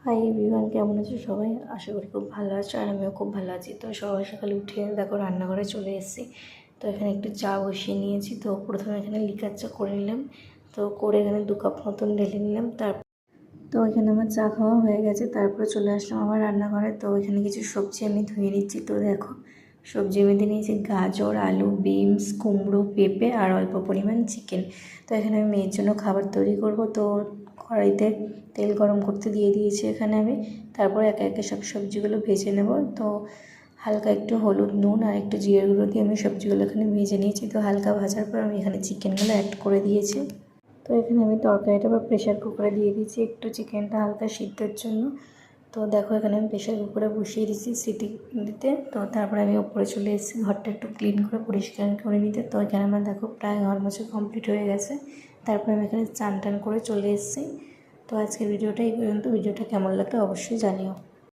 Hi everyone, কেমন আছো সবাই? আশা করি খুব ভালো আছো, আর আমিও খুব ভালো আছি। তো সকাল সকালে উঠে দেখো রান্নাঘরে চলে এসেছি। তো এখানে একটু চা বসিয়ে নিয়েছি। তো প্রথমে এখানে লিকার চা করে নিলাম। তো করে এখানে 2 কাপ মতন ঢেলে নিলাম। তো এখানে আমার চা খাওয়া হয়ে গেছে। তারপরে চলে আসলাম আমার রান্নাঘরে। তো এখানে কিছু সবজি আমি ধুয়ে নিচ্ছি। তো দেখো সবজি মধ্যে নিয়েছি গাজর, আলু, বিনস, কুমড়ো, পেঁপে আর অল্প পরিমাণ চিকেন। তো এখানে আমি মেয়ের জন্য খাবার তৈরি করব। তো কড়াইতে তেল গরম করতে দিয়ে দিয়েছি এখানে আমি। তারপর একে একে সব সবজিগুলো ভেজে নেব। তো হালকা একটু হলুদ, নুন আর একটু জিরের গুঁড়ো দিয়ে আমি সবজিগুলো এখানে ভেজে নিয়েছি। তো হালকা ভাজার পর আমি এখানে চিকেনগুলো অ্যাড করে দিয়েছি। তো এখানে আমি তরকারিটা প্রেশার কুকারে দিয়ে দিয়েছি একটু চিকেনটা হালকা সিদ্ধের জন্য। তো দেখো এখানে আমি প্রেশার কুকারে বসিয়ে দিয়েছি সিটি দিতে। তো তারপরে আমি ওপরে চলে এসেছি ঘরটা একটু ক্লিন করে পরিষ্কার করে নিতে। তো এখানে আমার দেখো প্রায় ঘর মোছা কমপ্লিট হয়ে গেছে। তারপরে আমি এখানে চান টান করে চলে এসেছি। তো আজকের ভিডিওটা এই পর্যন্ত। ভিডিওটা কেমন লাগলো অবশ্যই জানিও।